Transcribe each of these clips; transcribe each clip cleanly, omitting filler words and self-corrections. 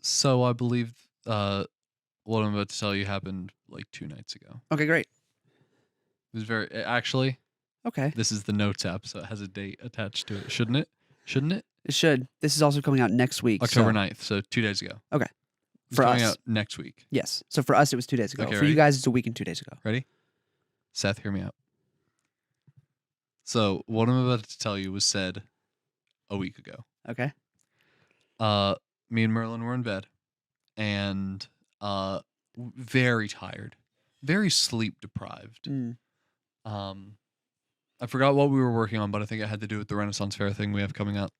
So I believe what I'm about to tell you happened like 2 nights ago. Okay, great. It was actually, Okay. this is the notes app, so it has a date attached to it, shouldn't it? Shouldn't it? It should. This is also coming out next week. October so. 9th, so 2 days ago. Okay. It's For coming us. out next week. Yes. So for us, it was 2 days ago. Okay, for ready? you guys, it's a week and 2 days ago. Ready? Seth, hear me out. So what I'm about to tell you was said a week ago. Okay. Me and Merlin were in bed, and very tired, very sleep deprived. Mm. I forgot what we were working on, but I think it had to do with the Renaissance Fair thing we have coming up.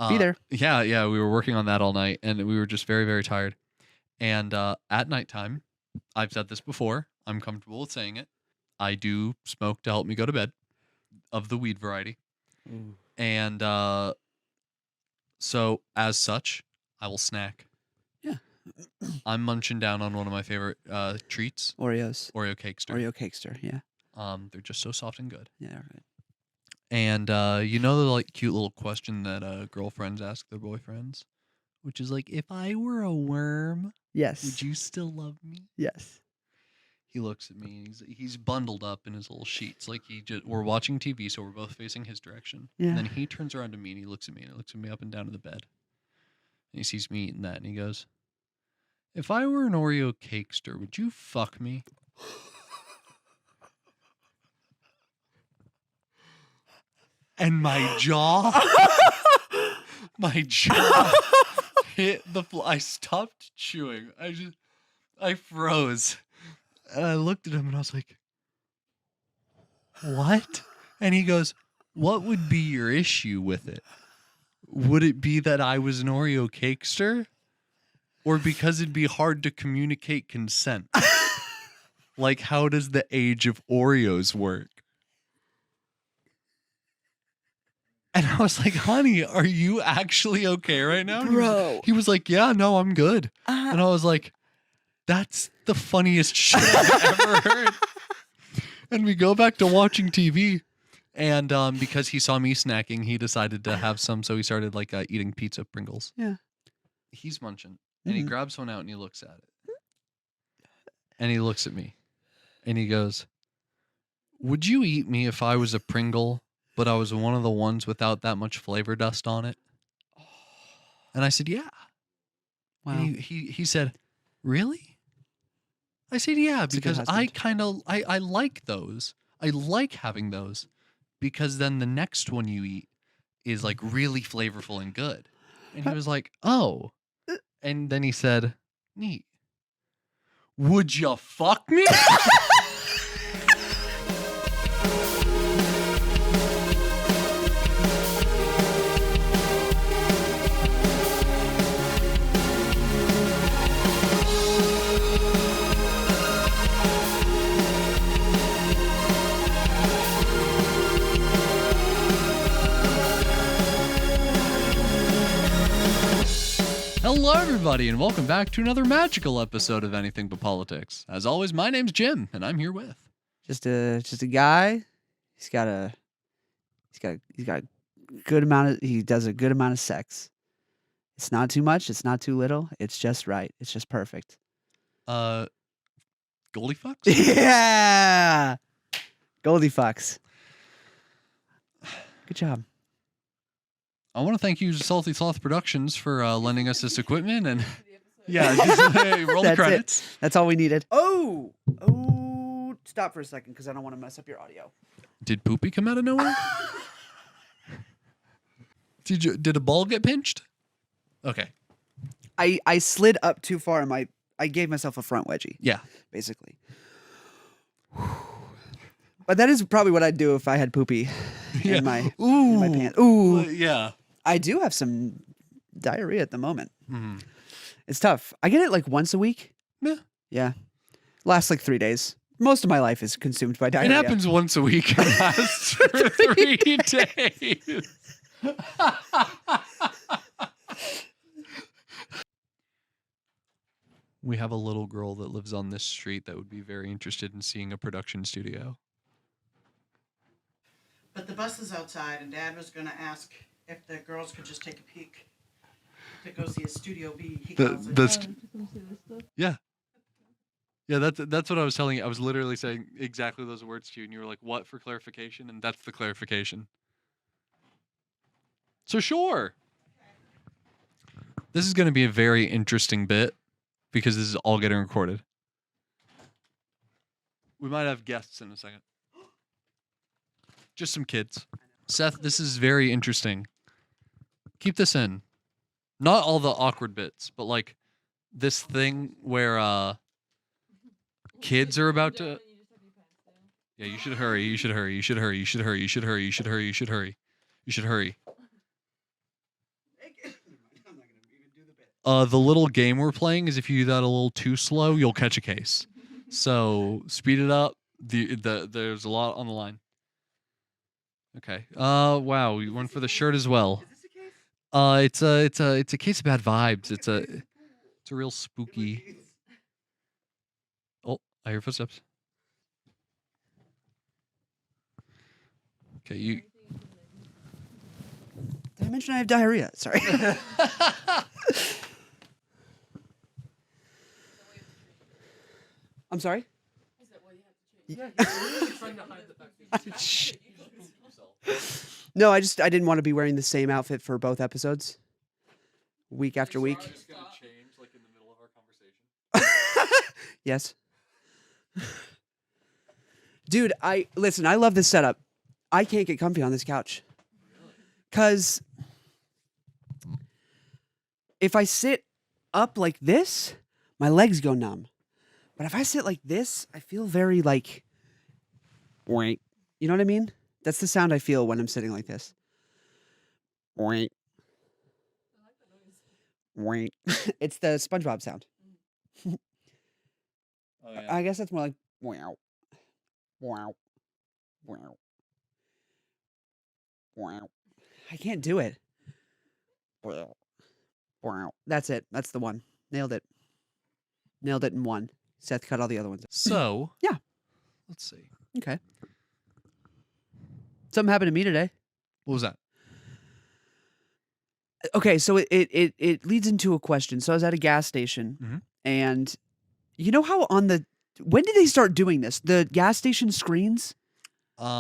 Be there. Yeah, we were working on that all night, and we were just very, very tired. And at nighttime, I've said this before, I'm comfortable with saying it, I do smoke to help me go to bed, of the weed variety. Mm. And so, as such, I will snack. Yeah. I'm munching down on one of my favorite treats. Oreos. Oreo Cakester. Oreo Cakester, yeah. They're just so soft and good. Yeah, right. And you know the like cute little question that girlfriends ask their boyfriends, which is like, if I were a worm, Yes. would you still love me? Yes. He looks at me. And he's bundled up in his little sheets. Like we're watching TV, so we're both facing his direction. Yeah. And then he turns around to me and he looks at me and he looks at me up and down in the bed. And he sees me eating that and he goes, if I were an Oreo Cakester, would you fuck me? And my jaw hit the floor. I stopped chewing. I froze. And I looked at him and I was like, what? And he goes, what would be your issue with it? Would it be that I was an Oreo Cakester? Or because it'd be hard to communicate consent? Like, how does the age of Oreos work? And I was like, honey, are you actually okay right now? And Bro. He was like, yeah, no, I'm good. And I was like, that's the funniest shit I've ever heard. And we go back to watching TV. And because he saw me snacking, he decided to have some. So he started like eating pizza Pringles. Yeah. He's munching. And he grabs one out and he looks at it. And he looks at me. And he goes, would you eat me if I was a Pringle, but I was one of the ones without that much flavor dust on it? And I said, yeah. Wow. And he said, really? I said, yeah, because I like those. I like having those because then the next one you eat is like really flavorful and good. And he was like, oh. And then he said, neat. Would you fuck me? Hello, everybody, and welcome back to another magical episode of Anything But Politics. As always, my name's Jim, and I'm here with Just a guy. He's got a good amount of. He does a good amount of sex. It's not too much. It's not too little. It's just right. It's just perfect. Goldie Fucks? Yeah, Goldie Fucks. Good job. I want to thank you, Salty Sloth Productions, for lending us this equipment. And yeah, just roll the credits. That's all we needed. Oh, stop for a second because I don't want to mess up your audio. Did Poopy come out of nowhere? Did a ball get pinched? Okay. I slid up too far and I gave myself a front wedgie. Yeah. Basically. But that is probably what I'd do if I had poopy in my pants. Ooh. Yeah. I do have some diarrhea at the moment. Mm-hmm. It's tough. I get it like once a week. Yeah. Yeah. Lasts like 3 days. Most of my life is consumed by diarrhea. It happens once a week and lasts for 3 days. We have a little girl that lives on this street that would be very interested in seeing a production studio. But the bus is outside, and Dad was going to ask if the girls could just take a peek. to go see a Studio B. Yeah. Yeah, that's what I was telling you. I was literally saying exactly those words to you, and you were like, "What for clarification?" And that's the clarification. So sure. This is going to be a very interesting bit because this is all getting recorded. We might have guests in a second. Just some kids. Seth, this is very interesting. Keep this in. Not all the awkward bits, but like this thing where kids are about to. Yeah, you should hurry. You should hurry. You should hurry. You should hurry. You should hurry. You should hurry. You should hurry. You should hurry. The little game we're playing is if you do that a little too slow, you'll catch a case. So speed it up. There's a lot on the line. Okay. Wow. You went for the shirt as well. Is this a case? It's a case of bad vibes. It's a real spooky. Oh, I hear footsteps. Okay, you. Did I mention I have diarrhea? Sorry. I'm sorry? No, I didn't want to be wearing the same outfit for both episodes. Week after week. Just gonna change like in the middle of our conversation. Yes. Dude, I love this setup. I can't get comfy on this couch. Cause if I sit up like this, my legs go numb. But if I sit like this, I feel very like, wait. You know what I mean? That's the sound I feel when I'm sitting like this. Wait. Wait. It's the SpongeBob sound. Oh, yeah. I guess that's more like wow. Wow. Wow. Wow. I can't do it. Wow. Wow. That's it. That's the one. Nailed it. Nailed it in one. Seth cut all the other ones. So Yeah. Let's see. Okay. Something happened to me today. What was that? Okay, so it leads into a question. So I was at a gas station, and you know how when did they start doing this? The gas station screens?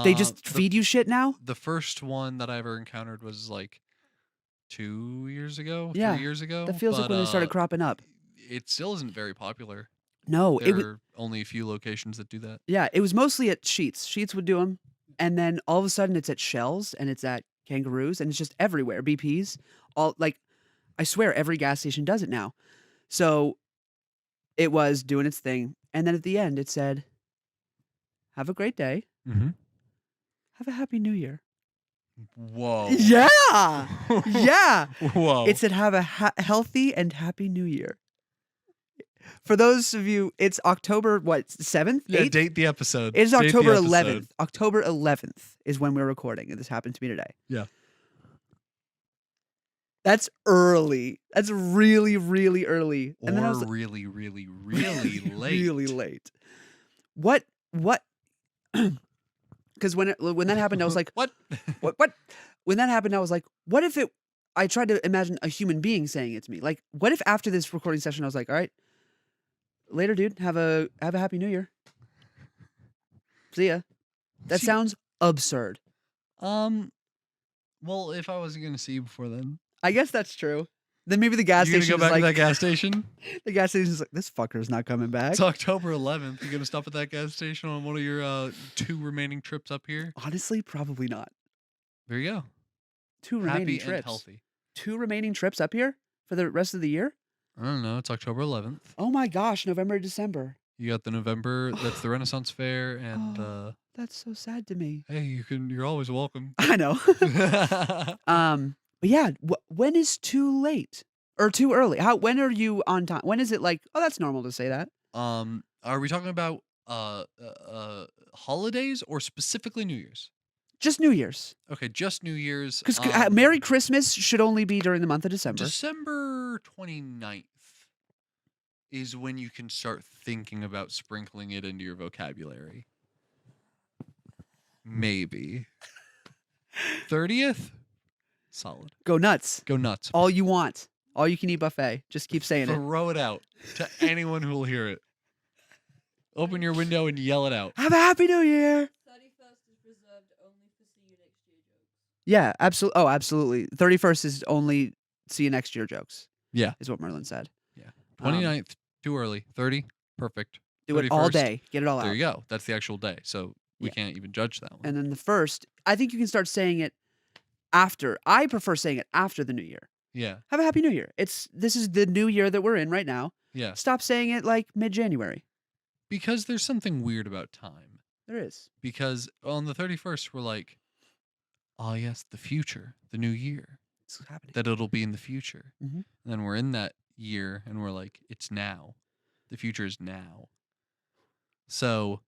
They just feed you shit now? The first one that I ever encountered was like 2 years ago, Yeah, 3 years ago. That feels like when they started cropping up. It still isn't very popular. No, there are only a few locations that do that. Yeah, it was mostly at Sheetz. Sheetz would do them, and then all of a sudden it's at Shells and it's at Kangaroos and it's just everywhere. BP's, all like, I swear every gas station does it now. So it was doing its thing, and then at the end it said, "Have a great day. Have a happy New Year." Whoa. Yeah. Yeah. Whoa. It said, "Have a healthy and happy New Year." For those of you, it's October, 7th? Yeah, 8th? date the episode. It's Date the October episode. 11th. October 11th is when we're recording, and this happened to me today. Yeah. That's early. That's really, really early. And then I was really, really, really late. really late. What? Because when that happened, I was like, what? What? When that happened, I was like, what if it? I tried to imagine a human being saying it to me. Like, what if after this recording session, I was like, all right, later, dude. Have a happy New Year. See ya. That sounds absurd. Well, if I wasn't gonna see you before then, I guess that's true. Then maybe the gas you station. Gonna go back like, to that gas station? The gas station's like, this fucker's not coming back. It's October 11th. You gonna stop at that gas station on one of your 2 remaining trips up here? Honestly, probably not. There you go. 2 remaining Happy trips. and healthy. 2 remaining trips up here for the rest of the year? I don't know. It's October 11th. Oh my gosh, November, December. You got the November. That's the Renaissance Fair, and that's so sad to me. hey, you're always welcome. I know. But yeah, when is too late or too early? When are you on time? When is it like, oh, that's normal to say that? Are we talking about holidays or specifically New Year's? Just New Year's. Okay, just New Year's. Because Merry Christmas should only be during the month of December. December 29th is when you can start thinking about sprinkling it into your vocabulary. Maybe. 30th? Solid. Go nuts. Go nuts. All you want. All you can eat buffet. Just keep saying it. Throw it out to anyone who will hear it. Open your window and yell it out. Have a happy New Year. 31st is reserved only for see you next year jokes. Yeah, absolutely. Oh, absolutely. 31st is only see you next year jokes. Yeah. Is what Merlin said. Yeah. 29th, too early. 30, perfect. Do it all 31st, day. Get it all out. There you go. That's the actual day. So we Yeah. can't even judge that one. And then the first, I think you can start saying it after. I prefer saying it after the New Year. Yeah. Have a happy New Year. This is the new year that we're in right now. Yeah. Stop saying it like mid-January. Because there's something weird about time. There is. Because on the 31st, we're like, oh, yes, the future, the new year. It's happening. That it'll be in the future. Mhm. And then we're in that year and we're like, it's now. The future is now. So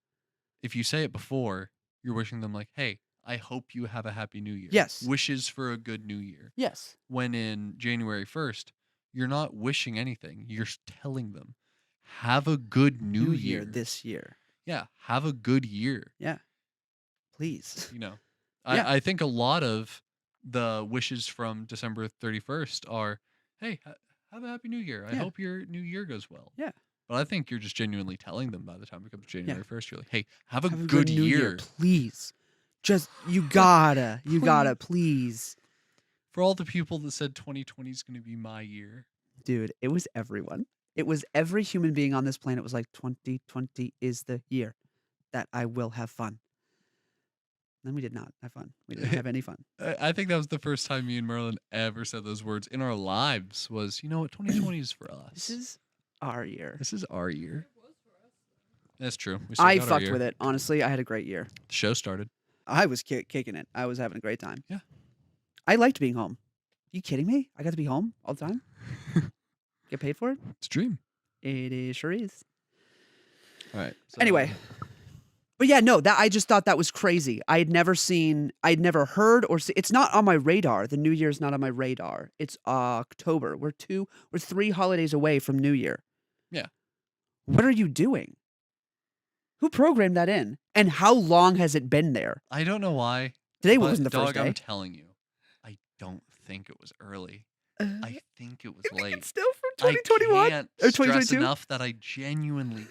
if you say it before, you're wishing them like, hey, I hope you have a happy new year. Yes. Wishes for a good new year. Yes. When in January 1st, you're not wishing anything. You're telling them, have a good new year. This year. Yeah. Have a good year. Yeah. Please. You know, Yeah. I think a lot of the wishes from December 31st are, hey, have a happy new year. I Yeah. hope your new year goes well. Yeah. But I think you're just genuinely telling them by the time it comes January 1st, you're like, hey, have a Have a good new year. please. Just you gotta, please. For all the people that said 2020 is going to be my year. Dude, it was everyone. It was every human being on this planet was like 2020 is the year that I will have fun. Then we did not have fun. We didn't have any fun. I think that was the first time me and Merlin ever said those words in our lives was, you know what, 2020 is for us. This is our year. This is our year. It was for us. That's true. We I got our fucked year. with it. Honestly, I had a great year. The show started. I was kicking it. I was having a great time. Yeah. I liked being home. You kidding me? I got to be home all the time? Get paid for it? It's a dream. It sure is. All right. So, Anyway. But yeah, no, that I just thought that was crazy. I'd never heard or seen. It's not on my radar. The New Year's not on my radar. It's October. We're 3 holidays away from New Year. Yeah. What are you doing? Who programmed that in? And how long has it been there? I don't know why. Today but wasn't the dog, first day. I'm telling you, I don't think it was early. I think it was late. It's still from 2021 I can't or stress 2022. enough that I genuinely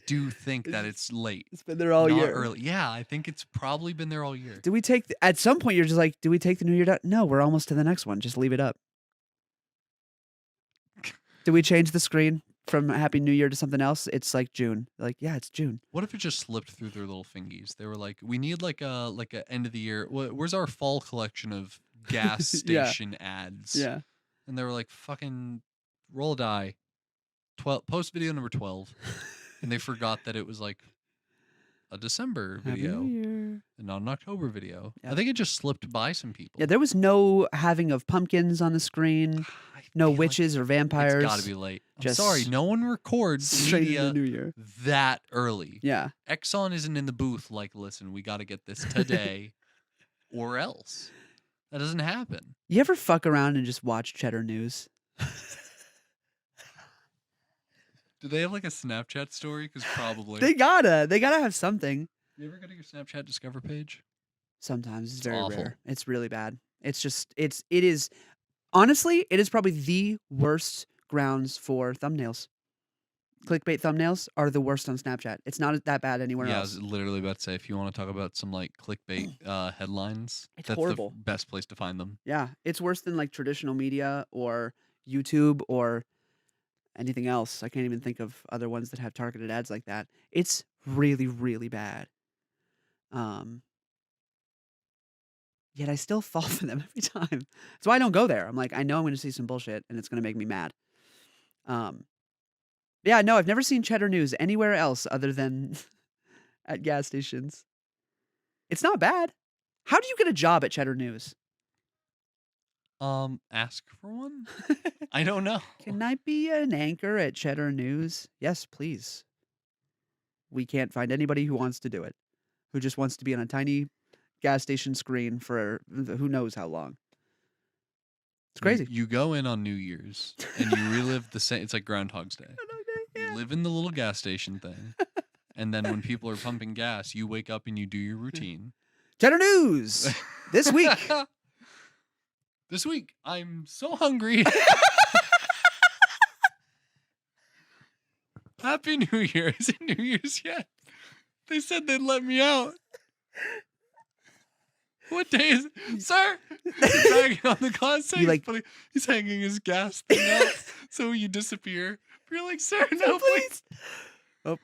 do think that it's late. It's been there all not year. early. Yeah, I think it's probably been there all year. Do we take at some point you're just like, do we take the New Year down? No, we're almost to the next one. Just leave it up. Do we change the screen from Happy New Year to something else? It's like June. Like, yeah, it's June. What if it just slipped through their little fingies? They were like, we need like a end of the year. Where's our fall collection of gas Yeah. station ads? Yeah. And they were like, fucking roll a die. Post video number 12. And they forgot that it was like a December Happy video New Year. and not an October video. Yeah. I think it just slipped by some people. Yeah, there was no having of pumpkins on the screen, I no feel like witches or vampires. It's got to be late. I'm Just sorry, no one records straight into media the New Year. that early. Yeah. Exxon isn't in the booth like, listen, we got to get this today or else. That doesn't happen. You ever fuck around and just watch Cheddar News? Do they have like a Snapchat story? Because probably. They gotta have something. You ever go to your Snapchat Discover page? Sometimes it's It's very awful. rare. It's really bad. It's just it is honestly, it is probably the worst grounds for thumbnails. Clickbait thumbnails are the worst on Snapchat. It's not that bad anywhere Yeah, I else. was literally about to say, if you want to talk about some like clickbait headlines, It's that's horrible. the best place to find them. Yeah, it's worse than like traditional media or YouTube or anything else. I can't even think of other ones that have targeted ads like that. It's really, really bad. Yet I still fall for them every time. That's why I don't go there. I'm like, I know I'm going to see some bullshit and it's going to make me mad. Yeah, no, I've never seen Cheddar News anywhere else other than at gas stations. It's not bad. How do you get a job at Cheddar News? Ask for one? I don't know. Can I be an anchor at Cheddar News? Yes, please. We can't find anybody who wants to do it, who just wants to be on a tiny gas station screen for who knows how long. It's crazy. You go in on New Year's and you relive the same. It's like Groundhog's Day. You live in the little gas station thing, and then when people are pumping gas, you wake up and you do your routine. Cheddar News this week. This week, I'm so hungry. Happy New Year. Is it New Year's yet? They said they'd let me out. What day is it? Sir? He's dragging on the glass. He's hanging his gas thing out so you disappear. But you're like, sir, no, please. Oh.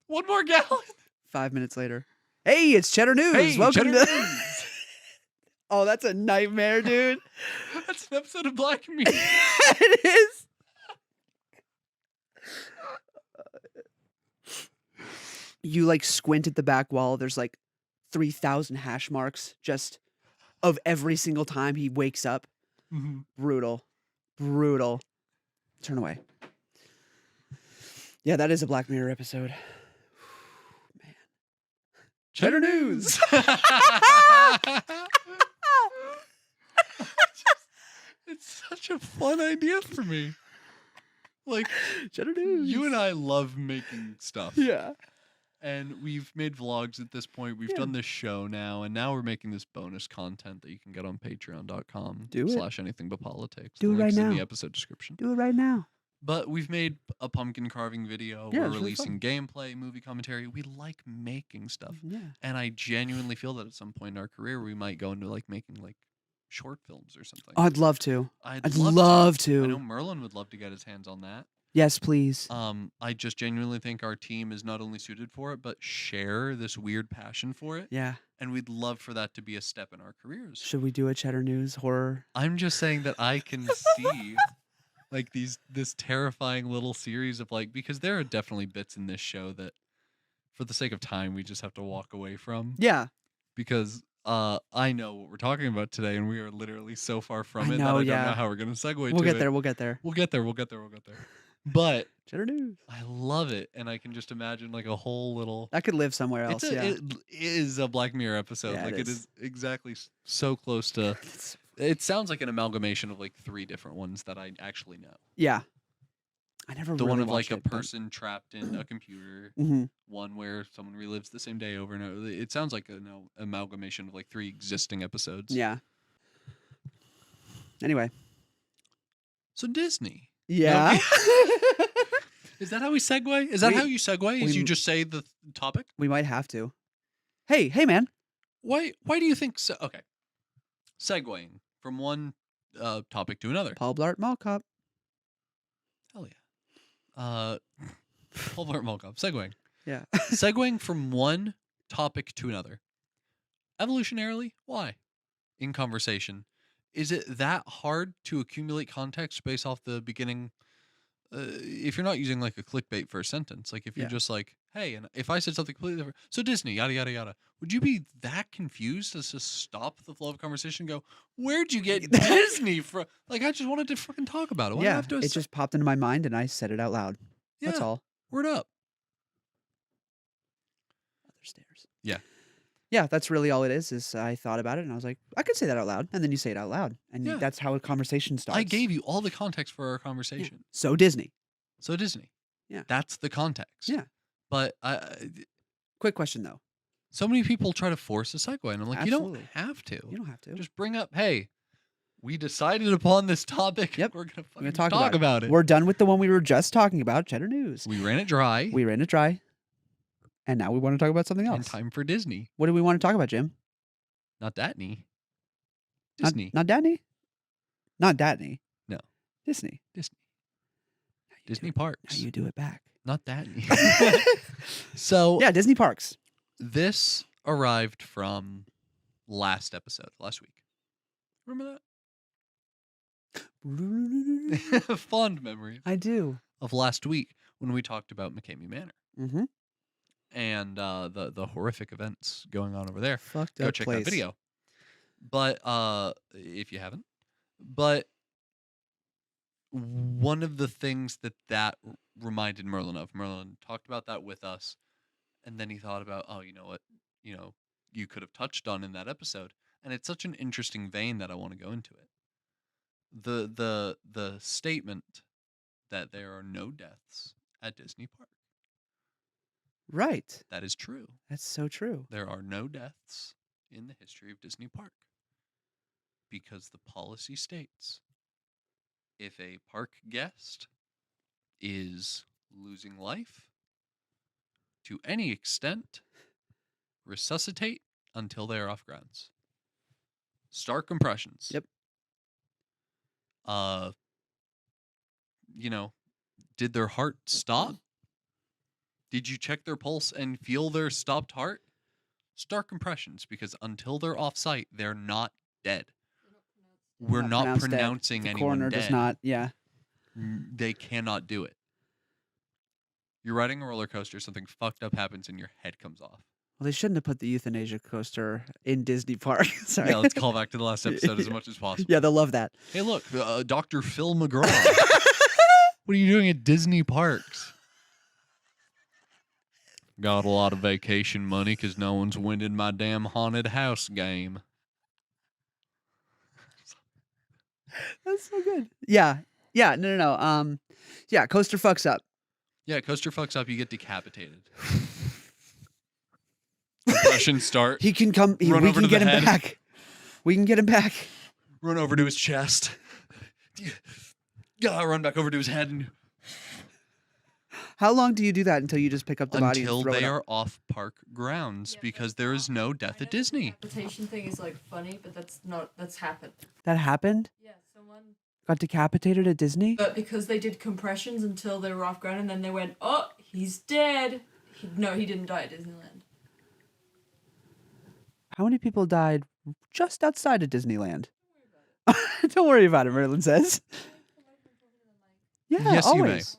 One more gallon. 5 minutes later. Hey, it's Cheddar News. Hey, Welcome Cheddar to... News. Oh, that's a nightmare, dude. That's an episode of Black Mirror. It is. You like squint at the back wall. There's like 3,000 hash marks just of every single time he wakes up. Mm-hmm. Brutal. Turn away. Yeah, that is a Black Mirror episode. Man. Cheddar News. It's such a fun idea for me. Like, Cheddar News. you and I love making stuff. Yeah. And we've made vlogs at this point. We've done this show now, and now we're making this bonus content that you can get on patreon.com Do it. /anythingButPolitics. Do it right Links in now. the episode description. Do it right now. But we've made a pumpkin carving video. Yeah, We're it's really releasing gameplay, movie commentary. We like making stuff. Yeah. And I genuinely feel that at some point in our career, we might go into like making like short films or something. Oh, I'd love to. I'd love I to. know Merlin would love to get his hands on that. Yes, please. I just genuinely think our team is not only suited for it, but share this weird passion for it. Yeah. And we'd love for that to be a step in our careers. Should we do a Cheddar News horror? I'm just saying that I can see like this terrifying little series of like, because there are definitely bits in this show that for the sake of time, we just have to walk away from. Yeah. Because I know what we're talking about today, and we are literally so far from it that know, I yeah. don't know how we're going to segue We'll to get it. there. We'll get there. We'll get there. But Cheddar News. I love it, and I can just imagine like a whole little. That could live somewhere else. It is a Black Mirror episode. Yeah, like it it is. is exactly so close to. It sounds like an amalgamation of like 3 different ones that I actually know. Yeah. I never The really one of like watched a it, but- person trapped in a computer. Mhm. One where someone relives the same day over and over. It sounds like an amalgamation of like 3 existing episodes. Yeah. Anyway. So Disney. Yeah. Is that how we segue? Is that We- how you segue? Is you just say the topic? We might have to. Hey, man. Why do you think so? Okay. Segueing from one topic to another. Paul Blart Mall Cop. Hell yeah. Paul Blart Mall Cop. Segueing. Yeah. Segueing from one topic to another. Evolutionarily, why? In conversation. Is it that hard to accumulate context based off the beginning? If you're not using like a clickbait for a sentence, like if you're just like, hey, and if I said something completely different, so Disney, yada, yada, yada, would you be that confused as to stop the flow of conversation and go, where'd you get Disney from? Like, I just wanted to fucking talk about it. Why do I Yeah. have to It just popped into my mind and I said it out loud. That's all. Word up. Other stairs. Yeah. Yeah, that's really all it is I thought about it and I was like, I could say that out loud. And then you say it out loud. And Yeah. that's how a conversation starts. I gave you all the context for our Yeah. conversation. So Disney. So Disney. Yeah. That's the context. Yeah. But Quick question though. so many people try to force a segue, and I'm like, Absolutely. you don't have to. You don't have to. Just bring up, hey, we decided upon this topic. Yep. We're going to We're gonna fucking talk about it. We're done with the one we were just talking about, Cheddar News. We ran it dry. We ran it dry. And now we want to talk about something And else. time for Disney. What do we want to talk about, Jim? Not Datney. Not- Disney. Not Datney? Not Datney. No. Disney. Disney. Now you Disney do it- Parks. Now you do it back. Not Datney. So Yeah, Disney Parks. this arrived from last week. Remember that? Fond memory I do. of last week when we talked about McCamey Manor Mm-hmm. and the horrific events going on over there. Fucked Go up check place. that video. But if you haven't, but one of the things that reminded Merlin of, Merlin talked about that with us, and then he thought about, oh, you know what, you could have touched on in that episode, and it's such an interesting vein that I want to go into it. The statement that there are no deaths at Disney Park. Right. That is true. That's so true. There are no deaths in the history of Disney Park. because the policy states if a park guest is losing life to any extent, resuscitate until they are off grounds. Start compressions. Yep. You know, did their heart stop? Did you check their pulse and feel their stopped heart? Start compressions, because until they're off site, they're not dead. We're not pronouncing the anyone coroner dead. does not. Yeah. They cannot do it. You're riding a roller coaster, something fucked up happens, and your head comes off. Well, they shouldn't have put the euthanasia coaster in Disney Park. Sorry. Yeah, let's call back to the last episode as much as possible. Yeah, they'll love that. Hey, look, Dr. Phil McGraw. What are you doing at Disney parks? Got a lot of vacation money because no one's winning my damn haunted house game. That's so good. Yeah. Yeah. No. Yeah. Coaster fucks up. Yeah, coaster fucks up. You get decapitated. Compressions start. He can come. We Run over can to get the him head. back. We can get him back. Run over to his chest. Run back over to his head. And How long do you do that until you just pick up the body and until throw they it up? are off park grounds, Yeah, because but there is no death I at know the Disney. decapitation thing is like funny, but that's happened. That happened? Yeah, someone. Got decapitated at Disney? But because they did compressions until they were off ground, and then they went, "Oh, he's dead." He didn't die at Disneyland. How many people died just outside of Disneyland? Don't worry about it, Merlin says. Yeah, Yes, you may. always.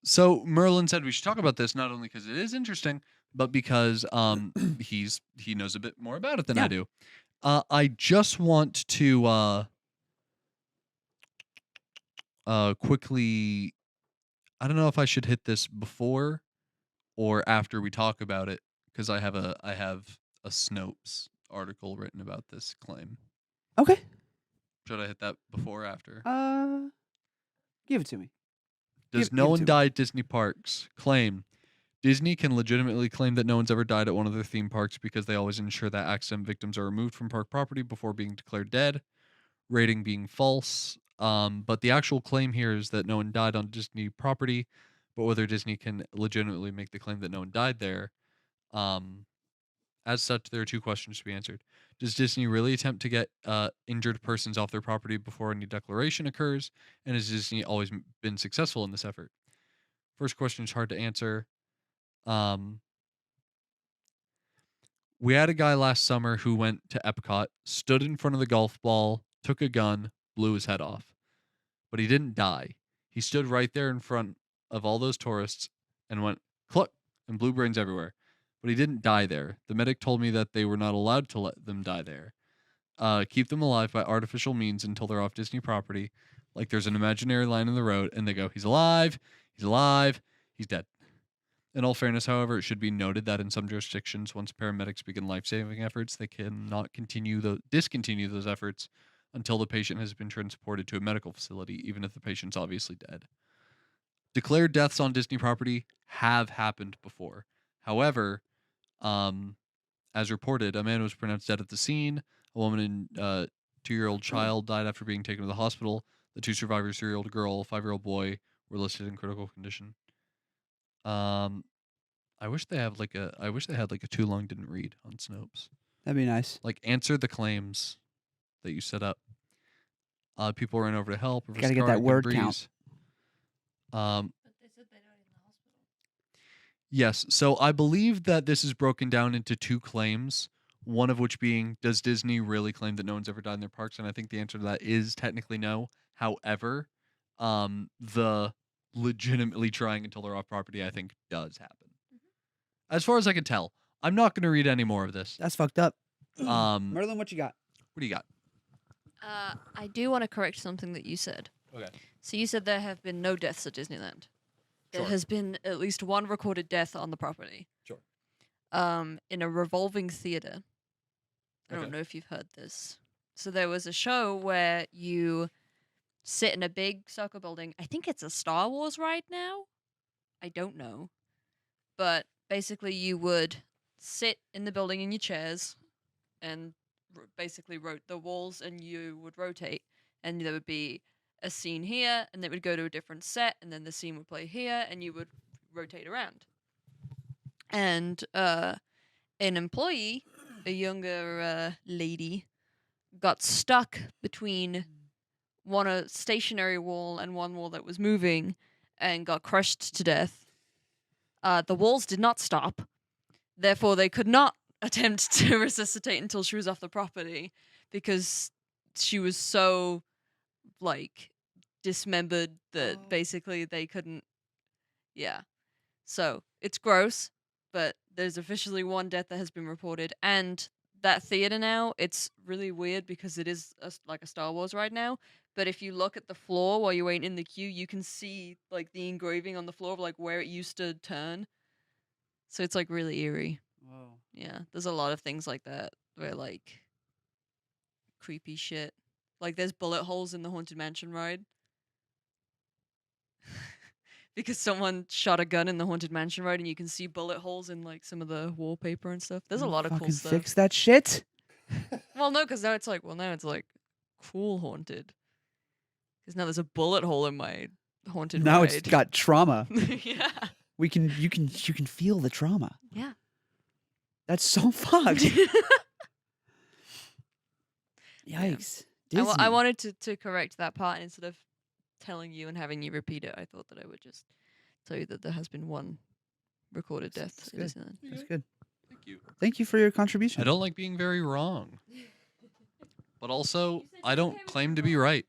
So Merlin said we should talk about this, not only because it is interesting, but because he knows a bit more about it than I Yeah. do. I just want to quickly, I don't know if I should hit this before or after we talk about it, because I have a Snopes article written about this claim. Okay. Should I hit that before or after? Give it to me. Does give no it one to me. die at Disney parks? Claim. Disney can legitimately claim that no one's ever died at one of their theme parks because they always ensure that accident victims are removed from park property before being declared dead. Rating being false. But the actual claim here is that no one died on Disney property, but whether Disney can legitimately make the claim that no one died there. As such, there are two questions to be answered. Does Disney really attempt to get injured persons off their property before any declaration occurs? And has Disney always been successful in this effort? First question is hard to answer. We had a guy last summer who went to Epcot, stood in front of the golf ball, took a gun, blew his head off. But he didn't die. He stood right there in front of all those tourists and went cluck and blew brains everywhere. But he didn't die there. The medic told me that they were not allowed to let them die there. Keep them alive by artificial means until they're off Disney property. Like there's an imaginary line in the road and they go, he's alive, he's dead. In all fairness, however, it should be noted that in some jurisdictions, once paramedics begin life-saving efforts, they cannot discontinue those efforts until the patient has been transported to a medical facility, even if the patient's obviously dead. Declared deaths on Disney property have happened before. However, as reported, a man was pronounced dead at the scene. A woman and 2-year-old child died after being taken to the hospital. The two survivors, 3-year-old girl, 5-year-old boy, were listed in critical condition. I wish they had like a too long didn't read on Snopes. That'd be nice. Like answer the claims that you set up. People ran over to help. Gotta get that word count. But they said they died in the hospital. Yes. So I believe that this is broken down into two claims. One of which being, does Disney really claim that no one's ever died in their parks? And I think the answer to that is technically no. However, the legitimately trying until they're off property, I think, does happen. As far as I can tell, I'm not going to read any more of this. That's fucked up. What Merlin, what you got? do you got? I do want to correct something that you said. Okay. So you said there have been no deaths at Disneyland. Sure. There has been at least one recorded death on the property. Sure. In a revolving theater. I Okay. don't know if you've heard this. So there was a show where you sit in a big circle building. I think it's a Star Wars ride now. I don't know. But basically you would sit in the building in your chairs and basically wrote the walls, and you would rotate, and there would be a scene here, and it would go to a different set, and then the scene would play here, and you would rotate around. And an employee, a younger lady, got stuck between a stationary wall and one wall that was moving, and got crushed to death. The walls did not stop, therefore they could not attempt to resuscitate until she was off the property, because she was so like dismembered that basically they couldn't. Yeah, so it's gross, but there's officially one death that has been reported. And that theater now, it's really weird because it is like a Star Wars ride now. But if you look at the floor while you're waiting in the queue, you can see like the engraving on the floor of like where it used to turn. So it's like really eerie. Whoa. Yeah, there's a lot of things like that where like creepy shit. Like there's bullet holes in the Haunted Mansion ride. Because someone shot a gun in the Haunted Mansion ride, and you can see bullet holes in like some of the wallpaper and stuff. There's a lot of cool Fucking stuff. fix that shit. Well, no, because now it's like cool haunted. Because now there's a bullet hole in my haunted Now ride. it's got trauma. Yeah. You can feel the trauma. Yeah. That's so fucked. Yikes. Disney. I wanted to correct that part, and instead of telling you and having you repeat it, I thought that I would just tell you that there has been one recorded death That's in good. Disneyland. That's good. Thank you. Thank you for your contribution. I don't like being very wrong. But also, I don't claim to be right.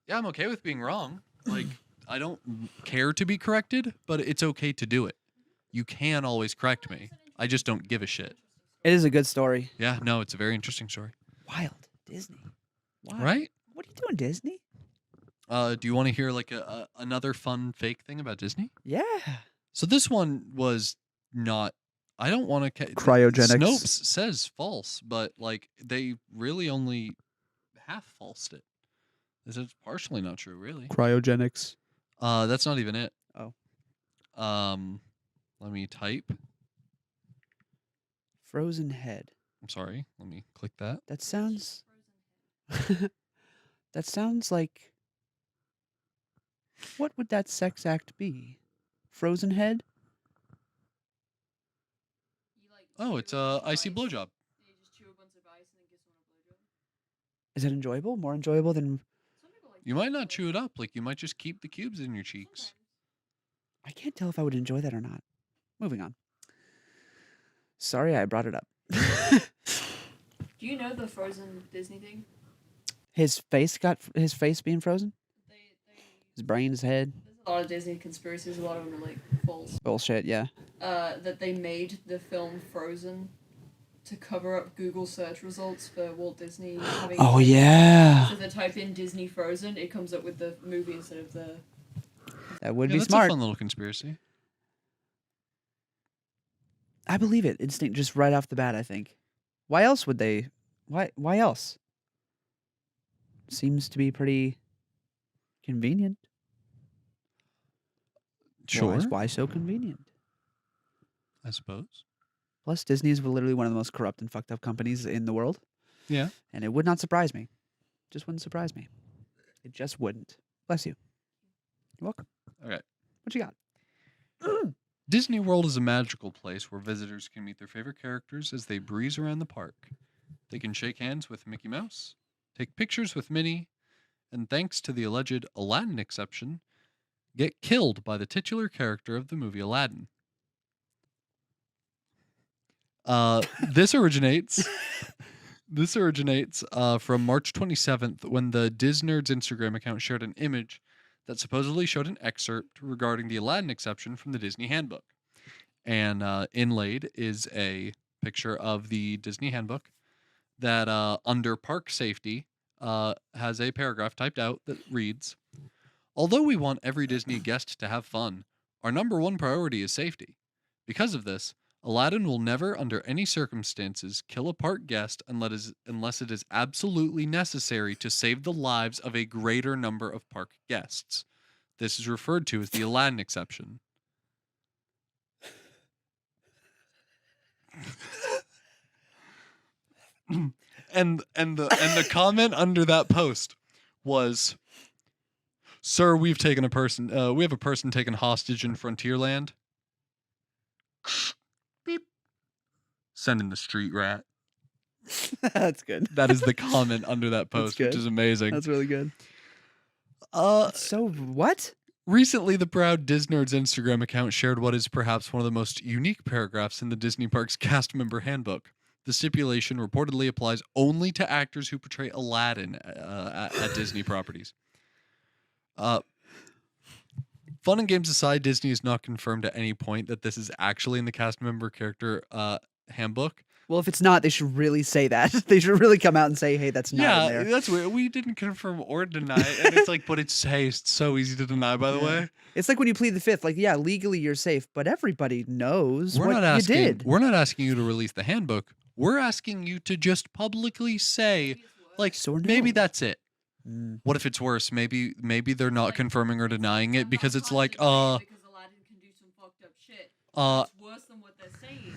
Yeah, I'm okay with being wrong. Like, I don't care to be corrected, but it's okay to do it. You can always correct me. I just don't give a shit. It is a good story. Yeah, no, it's a very interesting story. Wild. Disney. Wow. Right? What are you doing, Disney? Do you want to hear like another fun fake thing about Disney? Yeah. So this one was not. I don't want to. Cryogenics. Snopes says false, but like they really only half falsed it. This is partially not true, really. Cryogenics. That's not even it. Oh. Let me type. Frozen head. I'm sorry. Let me click that. That sounds. That sounds like. What would that sex act be? Frozen head? Oh, it's a icy blowjob. Is it enjoyable? More enjoyable than. You might not chew it up. Like you might just keep the cubes in your cheeks. I can't tell if I would enjoy that or not. Moving on. Sorry I brought it up. Do you know the Frozen Disney thing? His face being frozen? His brain, his head. There's a lot of Disney conspiracies. A lot of them are like false. Bullshit, yeah. That they made the film Frozen to cover up Google search results for Walt Disney having. Oh, yeah. So they type in Disney Frozen, it comes up with the movie instead of the. That would Yeah, be that's smart. a fun little conspiracy. I believe it. Instinct just right off the bat, I think. Why else would they? Why else? Seems to be pretty convenient. Sure. Why so convenient? I suppose. Plus, Disney is literally one of the most corrupt and fucked up companies in the world. Yeah. And it would not surprise me. Just wouldn't surprise me. It just wouldn't. Bless you. You're welcome. All right. What you got? Disney World is a magical place where visitors can meet their favorite characters as they breeze around the park. They can shake hands with Mickey Mouse, take pictures with Minnie, and thanks to the alleged Aladdin exception, get killed by the titular character of the movie Aladdin. This originates from March 27th when the Disnerd's Instagram account shared an image that supposedly showed an excerpt regarding the Aladdin exception from the Disney Handbook. And inlaid is a picture of the Disney Handbook that under park safety has a paragraph typed out that reads, "Although we want every Disney guest to have fun, our number one priority is safety. Because of this, Aladdin will never under any circumstances kill a park guest unless it is absolutely necessary to save the lives of a greater number of park guests. This is referred to as the Aladdin exception." and the comment under that post was, "Sir, we have a person taken hostage in Frontierland. Beep. Send in the street rat." That's good. That is the comment under that post, which good. is amazing. That's really good. So what? Recently, the Proud Disnerd's Instagram account shared what is perhaps one of the most unique paragraphs in the Disney Parks cast member handbook. The stipulation reportedly applies only to actors who portray Aladdin at Disney properties. Fun and games aside, Disney has not confirmed at any point that this is actually in the cast member character handbook. Well, if it's not, they should really say that. They should really come out and say, "Hey, that's not in there." That's weird. We didn't confirm or deny it, and it's like, but it's so easy to deny. By the way, it's like when you plead the fifth. Like, yeah, legally you're safe, but everybody knows we're what not you asking. did. We're not asking you to release the handbook. We're asking you to just publicly say, like, So maybe no. that's it. Mm. What if it's worse? Maybe they're not confirming or denying it because it's like, because Aladdin can do some fucked up shit. It's worse than what they're saying.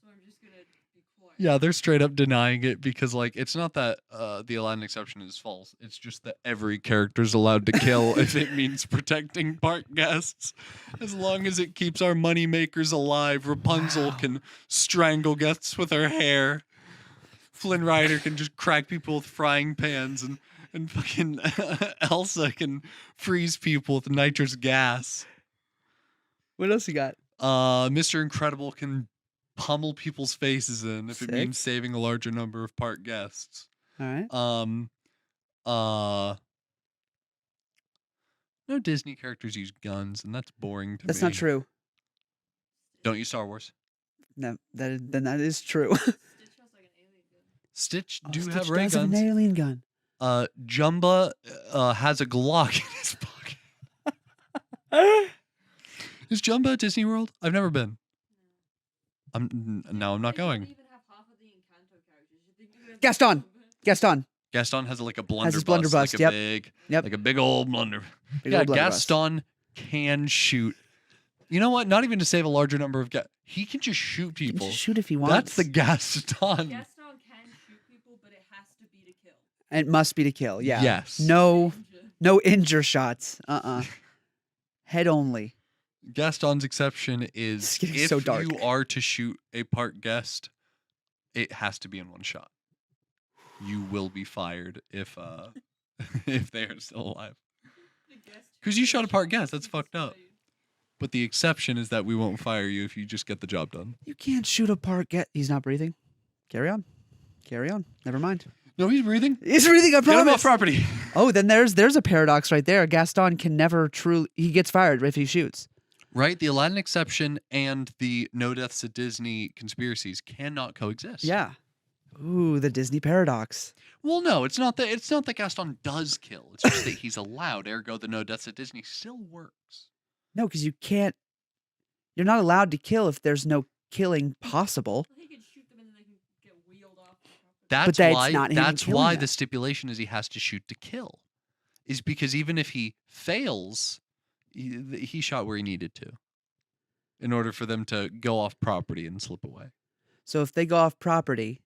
So I'm just gonna be quiet. yeah, they're straight up denying it because, like, it's not that the Aladdin exception is false. It's just that every character's allowed to kill if it means protecting park guests. As long as it keeps our moneymakers alive, Rapunzel can strangle guests with her hair. Flynn Rider can just crack people with frying pans, and fucking Elsa can freeze people with nitrous gas. What else you got? Mr. Incredible can pummel people's faces in if it means Sick. saving a larger number of park guests. All right. No Disney characters use guns, and that's boring to me. That's not true. Don't use Star Wars. No, then that is true. Stitch has like an alien gun. Stitch do Stitch have ray does have guns. an alien gun. Jumba has a Glock in his pocket. Is Jumba at Disney World? I've never been. I'm not going. They don't even have half of the Encanto characters. You think you're gonna Gaston. Gaston. Gaston has like a blunderbuss, his blunderbuss, like a yep. like a big old blunder. Big Yeah, old blunderbuss. Gaston can shoot. You know what? Not even to save a larger number of he can just shoot He can people. just shoot if he wants. That's the Gaston. Gaston can shoot people, but it has to be to kill. And it must be to kill. Yeah. Yes. No Ninja. injure shots. Head only. Gaston's exception is It's getting if so dark. you are to shoot a park guest, it has to be in one shot. You will be fired if if they are still alive. The guest 'Cause you shot a park guest, that's people fucked up. say, But the exception is that we won't fire you if you just get the job done. You can't shoot a park. He's not breathing. Carry on. Carry on. Never mind. No, he's breathing. He's breathing. I Get him off promise. property. Oh, then there's a paradox right there. Gaston can never truly. He gets fired if he shoots. Right? The Aladdin exception and the no deaths at Disney conspiracies cannot coexist. Yeah. Ooh, the Disney paradox. Well, no, it's not that Gaston does kill. It's just that he's allowed. Ergo, the no deaths at Disney still works. No, because you can't. You're not allowed to kill if there's no killing possible. He can shoot them and then they can get wheeled off. the property. That's that's why. not him That's killing why them. the stipulation is he has to shoot to kill, is because even if he fails, he shot where he needed to, in order for them to go off property and slip away So if they go off property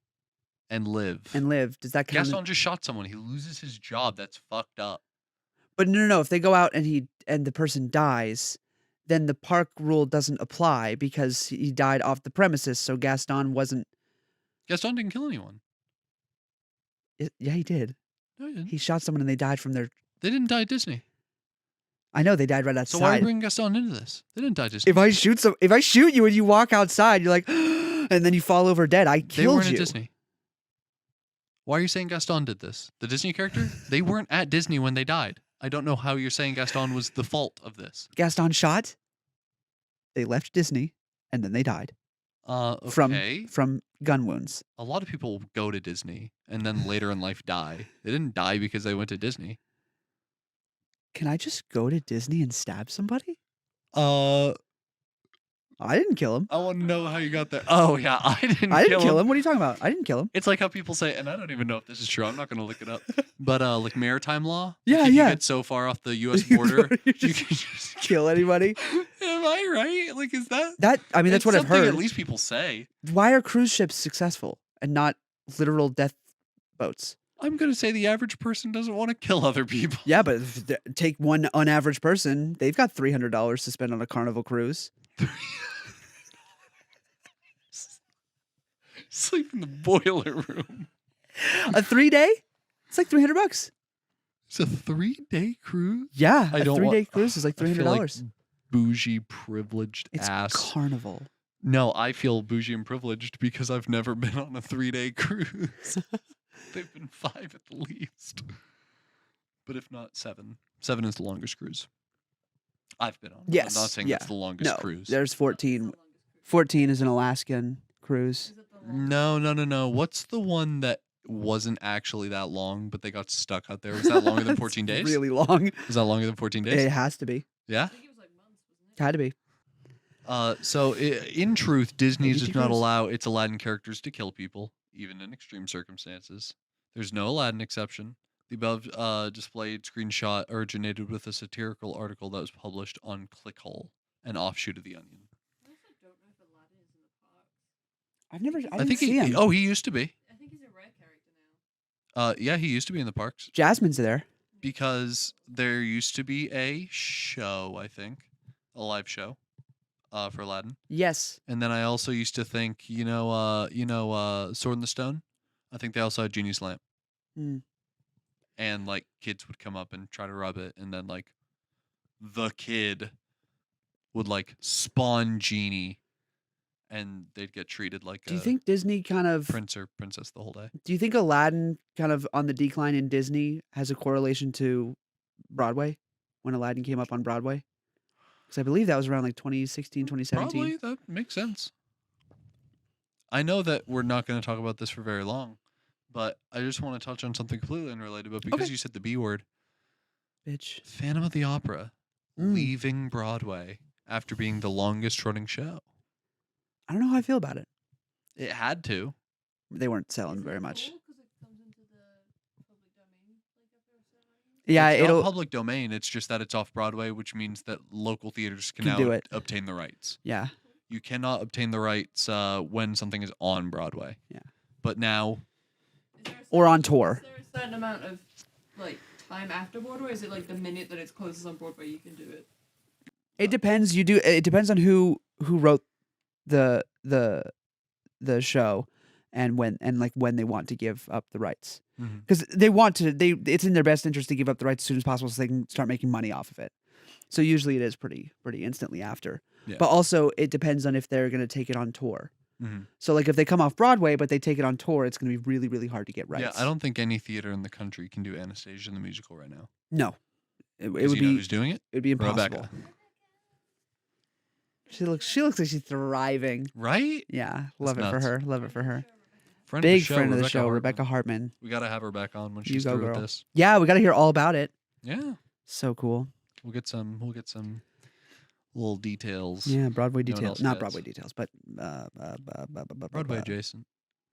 and live. and live, does that count? Gaston just shot someone. He loses his job. That's fucked up. But no. If they go out and the person dies, then the park rule doesn't apply because he died off the premises. So Gaston wasn't. Gaston didn't kill anyone. Yeah, he did. No, he didn't. He shot someone and they died from their. They didn't die at Disney. I know they died right outside. So why are we bringing Gaston into this? They didn't die at Disney. If I shoot you and you walk outside, you're like, and then you fall over dead. I They killed weren't you. at Disney. Why are you saying Gaston did this? The Disney character? They weren't at Disney when they died. I don't know how you're saying Gaston was the fault of this. Gaston shot. They left Disney, and then they died Okay. from gun wounds. A lot of people go to Disney and then later in life die. They didn't die because they went to Disney. Can I just go to Disney and stab somebody? I didn't kill him. I want to know how you got there. Oh yeah, I didn't kill him. What are you talking about? I didn't kill him. It's like how people say, and I don't even know if this is true. I'm not going to look it up. But like maritime law. Yeah, if you yeah. get so far off the U.S. border, You you just can just. kill anybody. Am I right? Like, is that? That's It's what I've something heard. At least people say. Why are cruise ships successful and not literal death boats. I'm gonna say the average person doesn't want to kill other people. Yeah, but take one unaverage person, they've got $300 to spend on a Carnival cruise. Sleep in the boiler room. A 3-day? It's like $300. It's a 3-day cruise. Yeah, I a don't 3-day cruise is like I feel $300. Bougie, privileged It's ass. Carnival. No, I feel bougie and privileged because I've never been on a 3-day cruise. They've been 5 at the least. But if not 7. 7 is the longest cruise I've been on. Yes. I'm not saying yeah. that's the longest No, cruise. there's 14. 14 is an Alaskan cruise. No. What's the one that wasn't actually that long, but they got stuck out there? Was that longer than 14 days? Really long. Was that longer than 14 days? It has to be. Yeah? Had to be. So in truth, Disney Maybe does she not cruise. allow its Aladdin characters to kill people, even in extreme circumstances. There's no Aladdin exception. The above displayed screenshot originated with a satirical article that was published on Clickhole, an offshoot of The Onion. I've never. I I didn't think see him. he used to be. I think he's a rare character now. Yeah, he used to be in the parks Jasmine's there. because there used to be a show, I think, a live show, for Aladdin. Yes. And then I also used to think, Sword in the Stone. I think they also had Genie's Lamp. Hmm. And like kids would come up and try to rub it, and then like the kid would like spawn Genie, and they'd get treated like Do you a think Disney kind of? prince or princess the whole day. Do you think Aladdin kind of on the decline in Disney has a correlation to Broadway when Aladdin came up on Broadway? Because I believe that was around like 2016, 2017. Probably that makes sense. I know that we're not going to talk about this for very long, but I just want to touch on something completely unrelated. But because Okay. you said the B word, Bitch. Phantom of the Opera Mm. leaving Broadway after being the longest running show. I don't know how I feel about it. It had to. They weren't selling very much. Yeah, Yeah, It's not it'll. public domain. It's just that it's off Broadway, which means that local theaters can Can now do it. obtain the rights. Yeah. You cannot obtain the rights when something is on Broadway. Yeah. But now, Or on tour. Is there a certain amount of like time after Broadway? Is it like the minute that it's closes on Broadway you can do it? It depends. It depends on who wrote the show, and when they want to give up the rights. Mhm. Because they want to. It's in their best interest to give up the rights as soon as possible so they can start making money off of it. So usually it is pretty instantly after. Yeah. But also it depends on if they're going to take it on tour. Mhm. So like if they come off Broadway but they take it on tour, it's going to be really really hard to get rights. yeah, I don't think any theater in the country can do Anastasia the musical right now. No, it 'Cause would you know be who's doing it? impossible. Rebecca. She looks like she's thriving. Right? Yeah, love it nuts. for her. Love it for her. Friend Big of the show, friend of the Rebecca show, Hartman. Rebecca Hartman. We got to have her back on when You she's go, through with girl. this. Yeah, we got to hear all about it. Yeah. So cool. We'll get some little details. Yeah, Broadway No one details. else Not gets. Broadway details, but Broadway adjacent.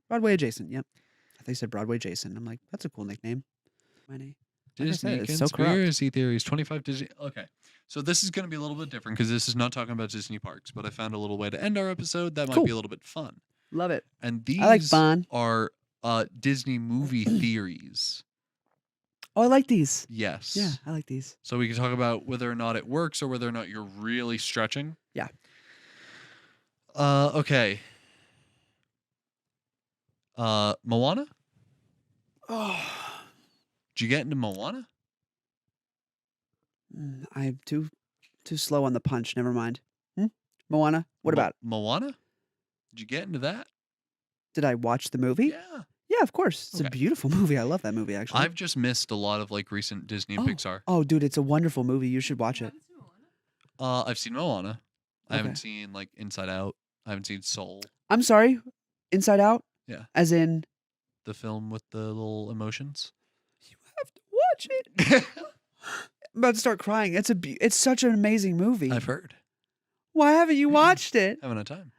Broadway adjacent. Yep. I think they said Broadway adjacent. I'm like, that's a cool nickname. Many. Like I said, Disney it's so corrupt. conspiracy theories. 25 Disney. Okay. So this is going to be a little bit different because this is not talking about Disney parks, but I found a little way to end our episode that might Cool. be a little bit fun. Love it. And these I like fun. are Disney movie theories. Oh, I like these. Yes. Yeah, I like these. So we can talk about whether or not it works or whether or not you're really stretching. Yeah. Okay. Moana? Oh, Did you get into Moana? I'm too slow on the punch. Never mind. Moana. What about it? Moana? Did you get into that? Did I watch the movie? Yeah. Yeah, of course. It's a Okay. beautiful movie. I love that movie. Actually. I've just missed a lot of like recent Disney and Pixar. Oh, dude, it's a wonderful movie. You should watch it. I've seen Moana. I haven't Okay. seen like Inside Out. I haven't seen Soul, I'm sorry. Inside Out. Yeah. As in, the film with the little emotions. you have to watch it. I'm about to start crying. It's such an amazing movie. I've heard. Why haven't you watched it, Haven't had time.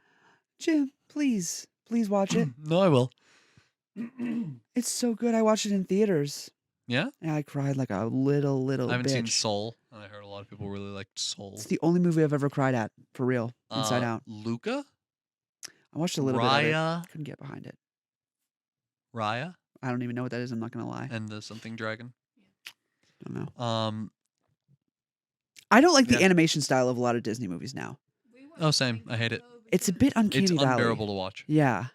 Jim? Please watch it. No, I will. It's so good. I watched it in theaters. Yeah? And I cried like a little I haven't bitch. seen Soul, and I heard a lot of people really liked Soul. It's the only movie I've ever cried at, for real. Inside Out. Luca? I watched a little bit of it. Raya? Couldn't get behind it. Raya I don't even know what that is. I'm not gonna lie. and the something dragon. Don't know. I don't like the Yeah. animation style of a lot of Disney movies now. Oh, same. I hate it. It's a bit uncanny It's valley. unbearable to watch, Yeah.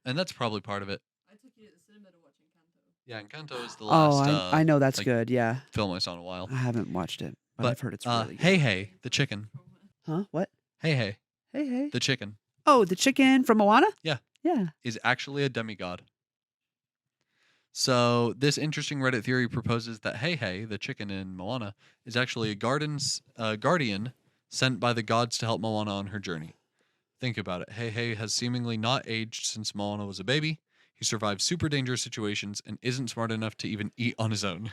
and that's probably part of it. I took you to the cinema to watch Encanto. Yeah, Encanto is the Oh, last. I know that's like, good. Yeah. film I saw in a while. I haven't watched it, but I've heard it's really good. Hey Hey, the chicken. Huh? What? Hey Hey, Hey, hey. the chicken Oh, the chicken from Moana? Yeah. Yeah. is actually a demigod. So this interesting Reddit theory proposes that Hey Hey, the chicken in Moana, is actually a guardian sent by the gods to help Moana on her journey. Think about it. Hey Hey has seemingly not aged since Moana was a baby. He survives super dangerous situations and isn't smart enough to even eat on his own.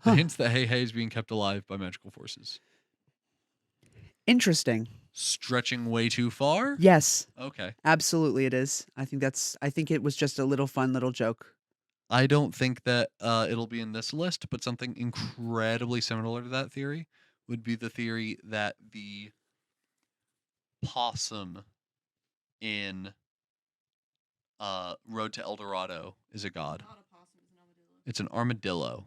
The Huh. hints that Hey Hey is being kept alive by magical forces. Interesting. Stretching way too far? Yes. Okay. Absolutely it is. I think it was just a little fun little joke. I don't think that it'll be in this list, but something incredibly similar to that theory would be the theory that the possum in Road to El Dorado is a god. Not a possum, it's an armadillo. It's an armadillo.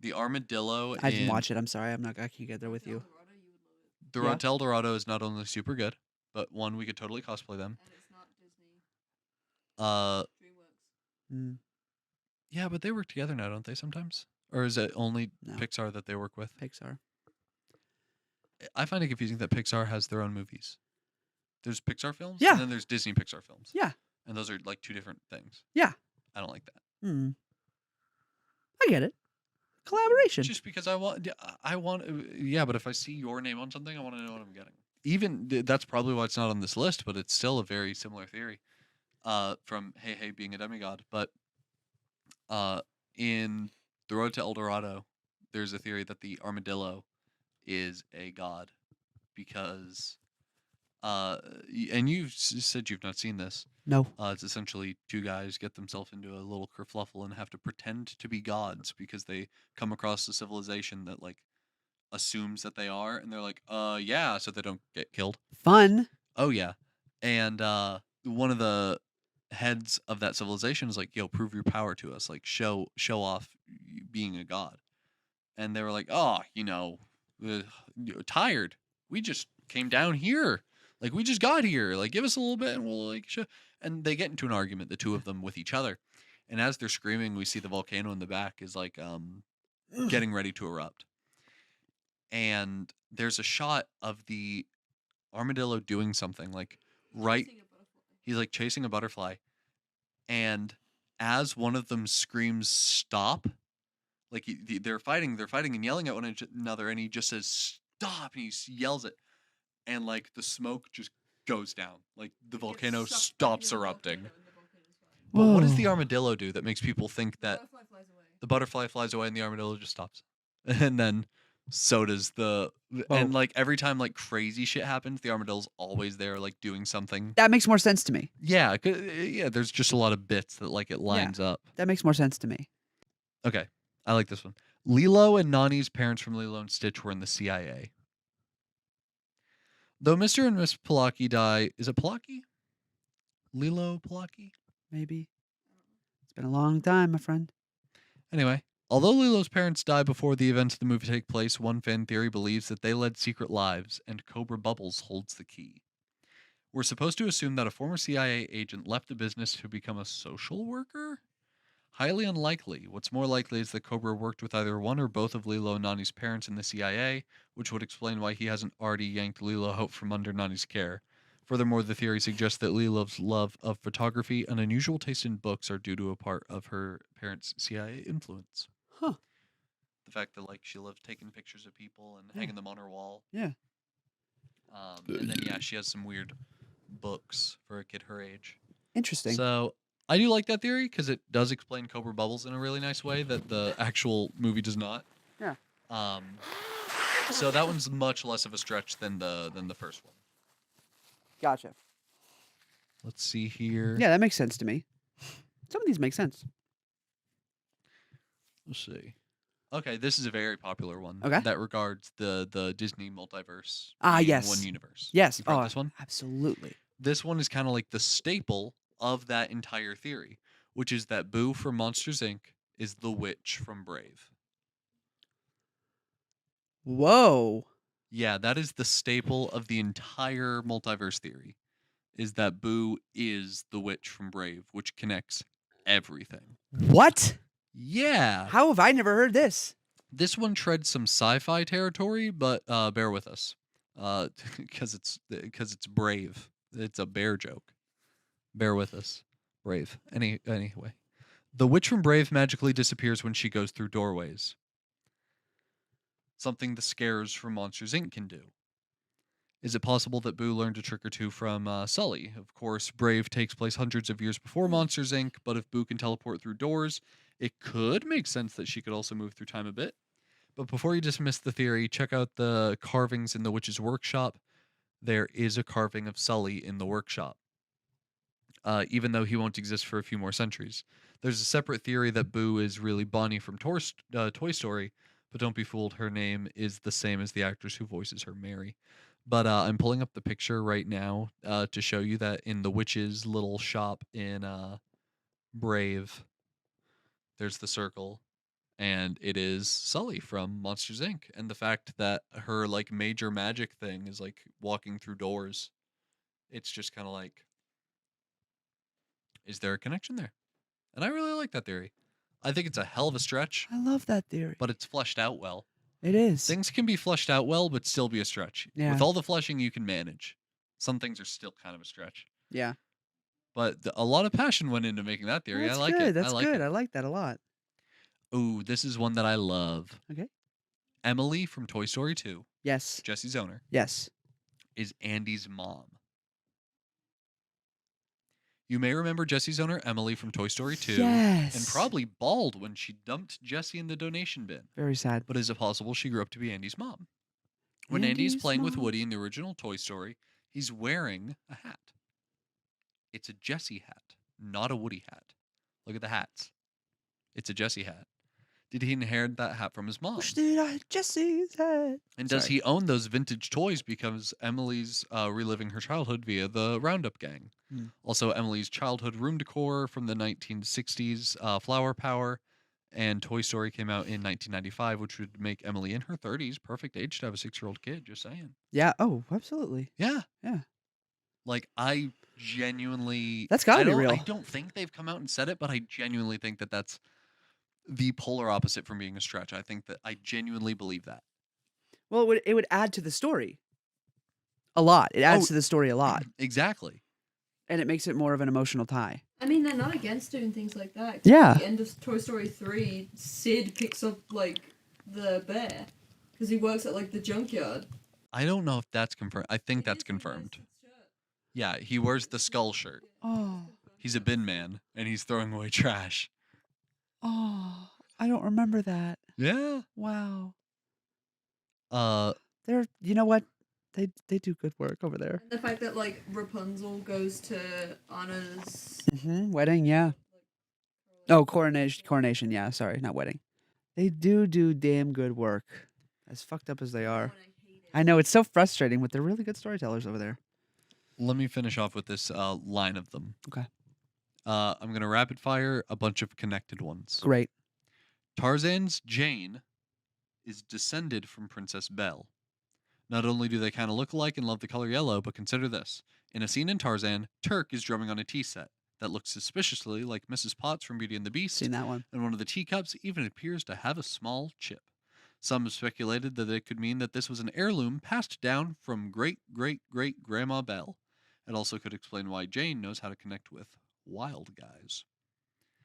The armadillo I didn't in watch it. I'm sorry. I can't get there with you. Eldorado, you would love it. the Yeah. Road to El Dorado is not only super good, but one, we could totally cosplay them. And it's not Disney. DreamWorks. Mm, Yeah, but they work together now, don't they? Sometimes, or is it only No. Pixar that they work with? Pixar. I find it confusing that Pixar has their own movies. There's Pixar films, Yeah. and then there's Disney Pixar films. Yeah. And those are like two different things. Yeah. I don't like that. Hmm. I get it. Collaboration. Just because I want, yeah, but if I see your name on something, I want to know what I'm getting. Even that's probably why it's not on this list, but it's still a very similar theory. From Hey Hey being a demigod, but in The Road to El Dorado, there's a theory that the armadillo is a god because, and you've said you've not seen this. No. It's essentially two guys get themselves into a little kerfluffle and have to pretend to be gods because they come across a civilization that like assumes that they are, and they're like, yeah, so they don't get killed. Fun. Oh yeah, and one of the heads of that civilization is like, yo, prove your power to us, like show off being a god. And they were like, oh, tired. We just came down here. Like, we just got here. Like, give us a little bit and we'll, like, show. And they get into an argument, the two of them, with each other. And as they're screaming, we see the volcano in the back is, like, getting ready to erupt. And there's a shot of the armadillo doing something, like, right. Chasing a butterfly. He's, like, chasing a butterfly. And as one of them screams, stop, like, they're fighting and yelling at one another, and he just says, stop, and he yells it. And like the smoke just goes down, like the volcano Gets sucked back stops into the erupting. volcano and the volcano's fine. But what does the Whoa. armadillo do that makes people think that Butterfly flies away. the butterfly flies away and the armadillo just stops? And then so does and like every time like crazy shit happens, the armadillo's always there, like doing something. That makes more sense to me. Yeah, yeah. There's just a lot of bits that like it lines up. That makes more sense to me. Okay, I like this one. Lilo and Nani's parents from Lilo and Stitch were in the CIA. Though Mr. and Miss Palaki die, is it Palaki? Lilo Palaki? Maybe. It's been a long time, my friend. Anyway, although Lilo's parents die before the events of the movie take place, one fan theory believes that they led secret lives, and Cobra Bubbles holds the key. We're supposed to assume that a former CIA agent left the business to become a social worker? Highly unlikely. What's more likely is that Cobra worked with either one or both of Lilo and Nani's parents in the CIA, which would explain why he hasn't already yanked Lilo out from under Nani's care. Furthermore, the theory suggests that Lilo's love of photography and unusual taste in books are due to a part of her parents' CIA influence. Huh. The fact that like she loves taking pictures of people and Yeah. hanging them on her wall. Yeah. And then yeah, she has some weird books for a kid her age. Interesting. So I do like that theory because it does explain Cobra Bubbles in a really nice way that the actual movie does not. Yeah. So that one's much less of a stretch than the first one. Gotcha. Let's see here. Yeah, that makes sense to me. Some of these make sense. Let's see. Okay, this is a very popular one. Okay. That regards the Disney multiverse. Ah, being yes. one universe. Yes. You've heard Oh, this one? absolutely. This one is kind of like the staple of that entire theory, which is that Boo from Monsters Inc. is the witch from Brave. Whoa. Yeah, that is the staple of the entire multiverse theory, is that Boo is the witch from Brave, which connects everything. What? Yeah. How have I never heard this? This one treads some sci-fi territory, but bear with us, because it's Brave. It's a bear joke. Bear with us, Brave. Anyway, the witch from Brave magically disappears when she goes through doorways. Something the scares from Monsters Inc. can do. Is it possible that Boo learned a trick or two from Sully? Of course, Brave takes place hundreds of years before Monsters Inc., but if Boo can teleport through doors, it could make sense that she could also move through time a bit. But before you dismiss the theory, check out the carvings in the witch's workshop. There is a carving of Sully in the workshop, even though he won't exist for a few more centuries. There's a separate theory that Boo is really Bonnie from Toy Story, but don't be fooled, her name is the same as the actress who voices her, Mary. But I'm pulling up the picture right now to show you that in the witch's little shop in Brave, there's the circle, and it is Sully from Monsters Inc. And the fact that her like major magic thing is like walking through doors, it's just kind of like, is there a connection there? And I really like that theory. I think it's a hell of a stretch, I love that theory. but it's fleshed out well. It is. Things can be fleshed out well, but still be a stretch. Yeah. With all the fleshing you can manage, some things are still kind of a stretch. Yeah. But a lot of passion went into making that theory. That's I like good. it. That's I like good. it. I like that a lot. Ooh, this is one that I love. Okay. Emily from Toy Story 2, Yes. Jesse's owner, Yes. is Andy's mom. You may remember Jesse's owner, Emily from Toy Story 2, Yes. and probably bawled when she dumped Jesse in the donation bin. Very sad. But is it possible she grew up to be Andy's mom? When Andy is Andy's playing with mom. Woody in the original Toy Story, he's wearing a hat. It's a Jesse hat, not a Woody hat. Look at the hats. It's a Jesse hat. Did he inherit that hat from his mom? Wish that I had Jesse's head. And does Sorry. he own those vintage toys because Emily's reliving her childhood via the Roundup Gang? Hmm. Also, Emily's childhood room decor from the 1960s, Flower Power, and Toy Story came out in 1995, which would make Emily in her 30s perfect age to have a 6-year-old kid. Just saying. Yeah. Oh, absolutely. Yeah. Yeah. Like, I genuinely... That's gotta be real. I don't think they've come out and said it, but I genuinely think that that's the polar opposite from being a stretch. I think that I genuinely believe that. Well, it would add to the story a lot. It adds Oh, to the story a lot, Exactly. and it makes it more of an emotional tie. I mean, they're not against doing things like that. 'Cause Yeah. At the end of Toy Story 3, Sid picks up, like, the bear. Because he works at, like, the junkyard. I don't know if that's confirmed. I think It that's is, he wears confirmed. his shirt. Yeah, he wears the skull shirt. Oh. He's a bin man, and he's throwing away trash. Oh. I don't remember that. Yeah. Wow. Uh, They're. You know what? They do good work over there. And the fact that, like, Rapunzel goes to Anna's... Mm-hmm. Wedding. Yeah. Oh, coronation. Yeah. Sorry, not wedding. They do damn good work. As fucked up as they are. I know it's so frustrating, but they're really good storytellers over there. let me finish off with this line of them. Okay. I'm gonna rapid fire a bunch of connected ones. Great. Tarzan's Jane is descended from Princess Belle. Not only do they kind of look alike and love the color yellow, but consider this. In a scene in Tarzan, Turk is drumming on a tea set that looks suspiciously like Mrs. Potts from Beauty and the Beast, Seen that one. and one of the teacups even appears to have a small chip. Some have speculated that it could mean that this was an heirloom passed down from great-great-great-grandma Belle. It also could explain why Jane knows how to connect with wild guys.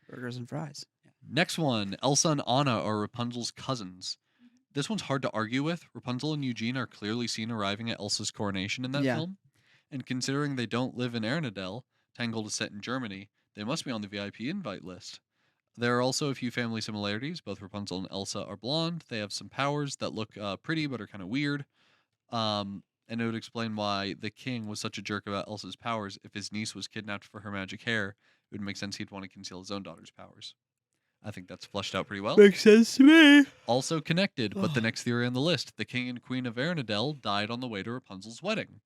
Burgers and fries. Yeah. Next one, Elsa and Anna are Rapunzel's cousins. This one's hard to argue with. Rapunzel and Eugene are clearly seen arriving at Elsa's coronation in that Yeah. film. And considering they don't live in Arendelle, Tangled is set in Germany, they must be on the VIP invite list. There are also a few family similarities. Both Rapunzel and Elsa are blonde. They have some powers that look pretty but are kind of weird. And it would explain why the king was such a jerk about Elsa's powers. If his niece was kidnapped for her magic hair, it would make sense he'd want to conceal his own daughter's powers. I think that's fleshed out pretty well. Makes sense to me. Also connected, but the next theory on the list, the king and queen of Arendelle died on the way to Rapunzel's wedding.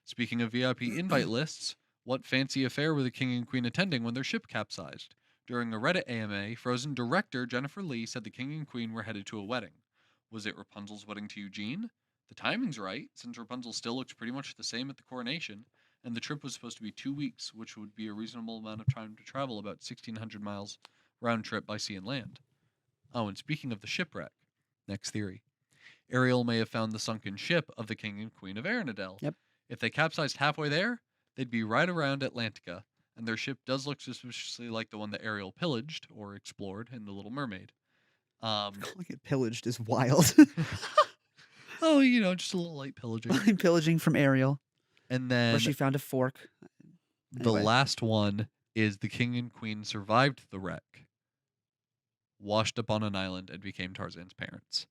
Speaking of VIP invite lists, What fancy affair were the king and queen attending when their ship capsized? During a Reddit AMA, Frozen director Jennifer Lee said the king and queen were headed to a wedding. Was it Rapunzel's wedding to Eugene? The timing's right, since Rapunzel still looks pretty much the same at the coronation, and the trip was supposed to be 2 weeks, which would be a reasonable amount of time to travel about 1,600 miles round trip by sea and land. Oh, and speaking of the shipwreck, next theory. Ariel may have found the sunken ship of the king and queen of Arendelle. Yep. If they capsized halfway there, they'd be right around Atlantica, and their ship does look suspiciously like the one that Ariel pillaged or explored in The Little Mermaid. Calling it pillaged is wild. Oh, just a little light pillaging. Pillaging from Ariel. And then Where she found a fork. the Anyway. last one is the king and queen survived the wreck, washed up on an island, and became Tarzan's parents.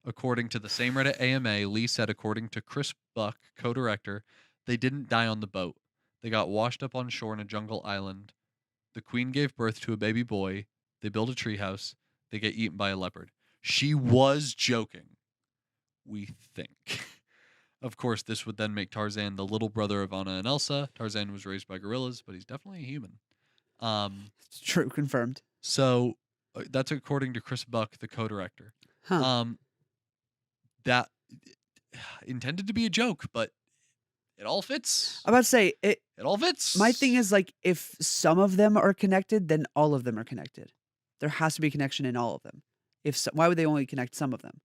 According to the same Reddit AMA, Lee said, according to Chris Buck, co-director, they didn't die on the boat. They got washed up on shore in a jungle island. The queen gave birth to a baby boy. They build a treehouse. They get eaten by a leopard. She was joking, we think. Of course, this would then make Tarzan the little brother of Anna and Elsa. Tarzan was raised by gorillas, but he's definitely a human. It's true, confirmed. So that's according to Chris Buck, the co-director. Huh. That intended to be a joke, but it all fits. I'm about to say It all fits. my thing is like if some of them are connected, then all of them are connected. There has to be a connection in all of them. Why would they only connect some of them?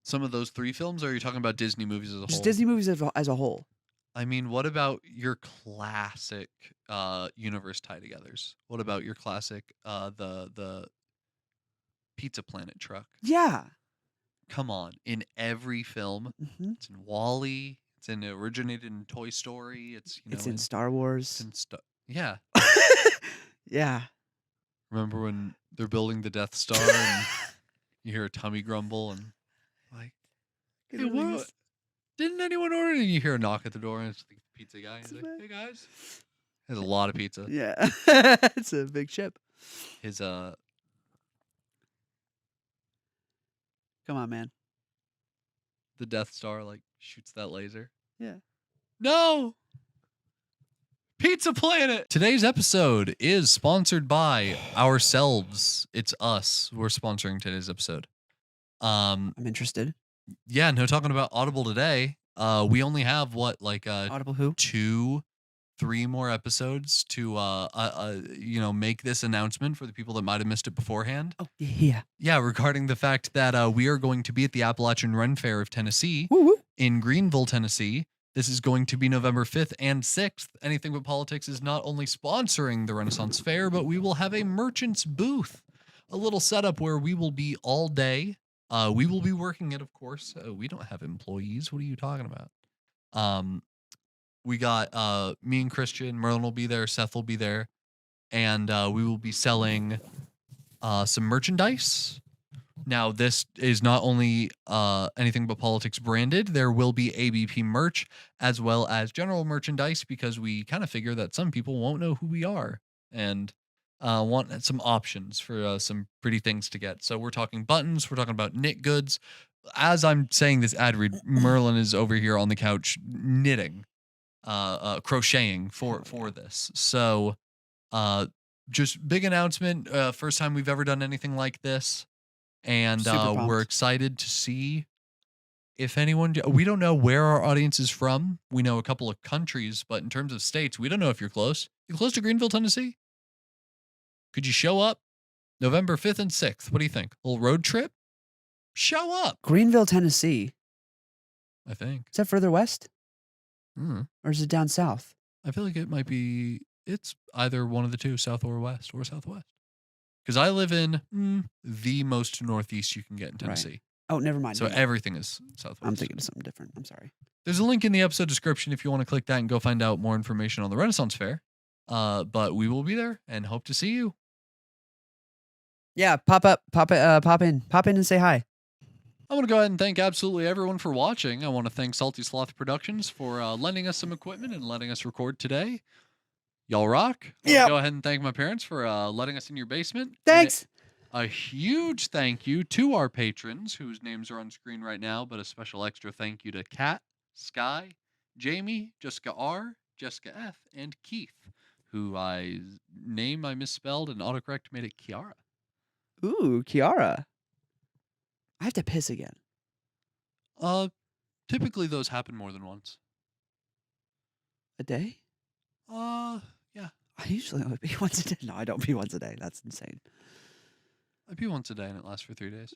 Some of those 3 films, or are you talking about Disney movies as a Just whole? Disney movies as a whole. I mean, what about your classic universe tie-togethers? What about your classic the Pizza Planet truck? Yeah. Come on, in every film, hmm it's in WALL-E. It's originated in Toy Story. It's It's in Star Wars. Yeah. Yeah. Remember when they're building the Death Star and you hear a tummy grumble and like, hey, what? Didn't anyone order? And you hear a knock at the door and it's the pizza guy. He's like, hey guys. There's a lot of pizza. Yeah. It's a big ship. His Come on, man. the Death Star like shoots that laser. Yeah. No. Pizza Planet. Today's episode is sponsored by ourselves. It's us. We're sponsoring today's episode. I'm interested. Yeah, no talking about Audible today. We only have Audible who? 2-3 more episodes to make this announcement for the people that might have missed it beforehand. Oh, yeah. Yeah, regarding the fact that we are going to be at the Appalachian Run Fair of Tennessee Woo woo. in Greenville, Tennessee. This is going to be November 5th and 6th. Anything But Politics is not only sponsoring the Renaissance Fair, but we will have a merchant's booth, a little setup where we will be all day. We will be working it, of course. We don't have employees. What are you talking about? We got me and Christian. Merlin will be there. Seth will be there. And we will be selling some merchandise. Now, this is not only Anything But Politics branded. There will be ABP merch as well as general merchandise because we kind of figure that some people won't know who we are and want some options for some pretty things to get. So we're talking buttons. We're talking about knit goods. As I'm saying this ad read, Merlin is over here on the couch knitting, crocheting for this. So just big announcement. First time we've ever done anything like this. And Super pumped. we're excited to see if anyone. We don't know where our audience is from. We know a couple of countries, but in terms of states, we don't know if you're close. You close to Greenville, Tennessee? Could you show up November 5th and 6th? What do you think? A little road trip? Show up. Greenville, Tennessee. I think. Is that further west? Hmm. Or is it down south? I feel like it might be. It's either one of the two, south or west or southwest. Because I live in the most northeast you can get in Tennessee. Oh, never mind. So never mind. everything is southwest. I'm thinking of something different. I'm sorry. There's a link in the episode description if you want to click that and go find out more information on the Renaissance Fair. But we will be there and hope to see you. Yeah, pop in and say hi. I want to go ahead and thank absolutely everyone for watching. I want to thank Salty Sloth Productions for lending us some equipment and letting us record today. Y'all rock. Yeah. Go ahead and thank my parents for letting us in your basement. Thanks. And a huge thank you to our patrons whose names are on screen right now, but a special extra thank you to Kat, Sky, Jamie, Jessica R., Jessica F, and Keith, who I misspelled and autocorrect made it Kiara. Ooh, Kiara. I have to piss again. Typically those happen more than once. A day? Yeah. I usually only pee once a day. No, I don't pee once a day. That's insane. I pee once a day and it lasts for 3 days.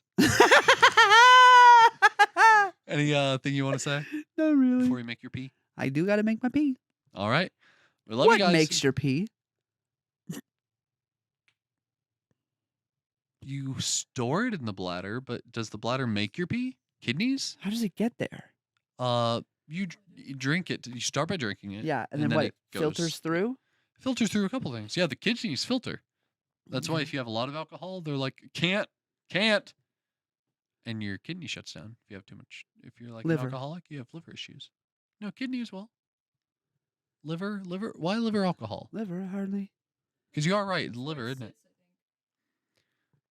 Any thing you want to say Not really. before you make your pee? I do got to make my pee. All right. We love What you guys. makes your pee? You store it in the bladder, but does the bladder make your pee? Kidneys? How does it get there? You drink it. You start by drinking it. Yeah, and then what? it It filters through? Filters through a couple things. Yeah, the kidneys filter. That's why Okay. if you have a lot of alcohol, they're like, can't. And your kidney shuts down if you have too much. If you're like Liver. an alcoholic, you have liver issues. No, kidney as well. Liver. Why liver alcohol? Liver, hardly. Because you are right. Liver, isn't it?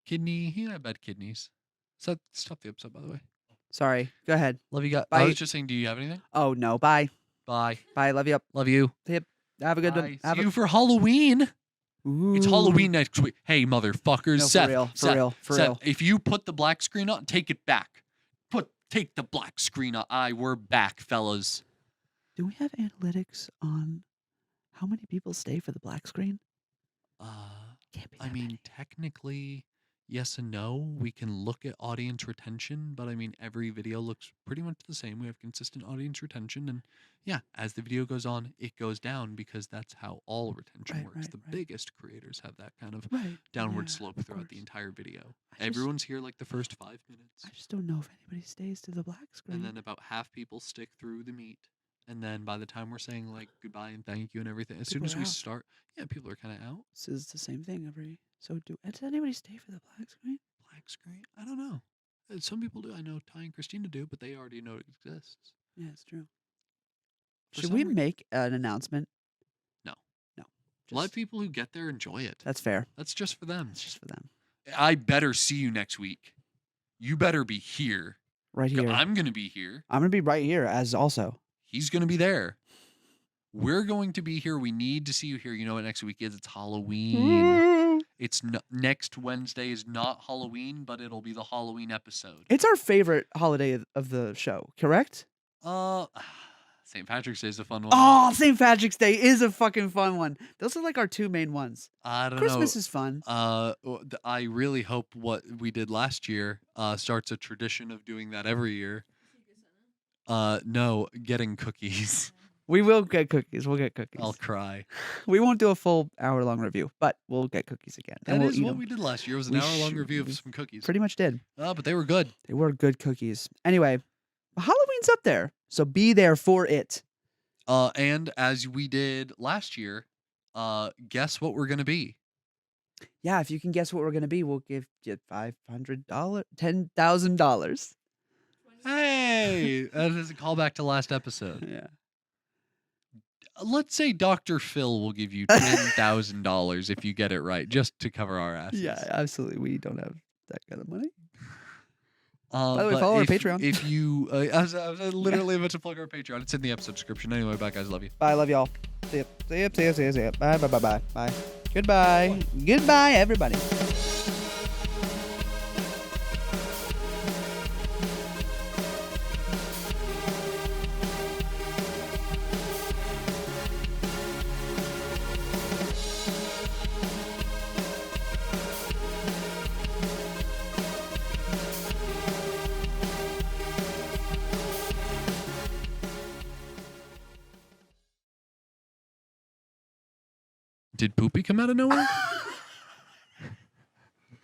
Kidney. Yeah, bad kidneys. Stop the episode, by the way. Sorry. Go ahead. Love you guys. Bye. I was just saying, do you have anything? Oh, no. Bye. Bye. Bye. Love you up. Love you. Have a good Bye. one. See you for Halloween. It's Ooh. Halloween next week. Hey, motherfuckers. No, Seth, for real. For Seth, real. For Seth, real. if you put the black screen on, take it back. Take the black screen on. We're back, fellas. Do we have analytics on how many people stay for the black screen? Can't be I that mean, many. technically, yes and no. We can look at audience retention, but I mean, every video looks pretty much the same. We have consistent audience retention, and yeah, as the video goes on, it goes down because that's how all retention Right, works. right, the right. biggest creators have that kind of Right. downward yeah, slope of throughout the course. entire video. I just- Everyone's here like the first 5 minutes, I just don't know if anybody stays to the black screen. and then about half people stick through the meat. And then by the time we're saying like goodbye and thank you and everything, as soon People as are we out. start, yeah, people are kind of out. This is the same thing every. So does anybody stay for the black screen? Black screen? I don't know. Some people do. I know Ty and Christina do, but they already know it exists. Yeah, it's true. For Should some we rea- make an announcement? No. No. Let Just- people who get there enjoy it. That's fair. That's just for them. That's just for them. I better see you next week. You better be here. Right here. I'm going to be here. I'm gonna be right here as also. He's going to be there. We're going to be here. We need to see you here. You know what next week is? It's Halloween. It's next Wednesday is not Halloween, but it'll be the Halloween episode. It's our favorite holiday of the show, correct? St. Patrick's Day is a fun one. Oh, St. Patrick's Day is a fucking fun one. Those are like our two main ones. I don't Christmas know. is fun. I really hope what we did last year starts a tradition of doing that every year. No, getting cookies. We will get cookies. We'll get cookies. I'll cry. We won't do a full hour-long review, but we'll get cookies again. That and we'll is eat what them. we did last year. It was an We hour-long sh- review we of some cookies. Pretty much did. But they were good. They were good cookies. Anyway, Halloween's up there, so be there for it. And as we did last year, guess what we're gonna be? Yeah, if you can guess what we're gonna be, we'll give you $500, $10,000. Hey, that is a callback to last episode. Yeah. Let's say Dr. Phil will give you $10,000 if you get it right, just to cover our asses. Yeah, absolutely. We don't have that kind of money. By the way, follow our Patreon. If you, I was literally about to plug our Patreon. It's in the episode description. Anyway, bye guys. Love you. Bye, love y'all. See ya. See ya. See ya. See ya. See ya. Bye. Bye. Bye. Bye. Bye. Goodbye. Goodbye, everybody. Did Poopy come out of nowhere?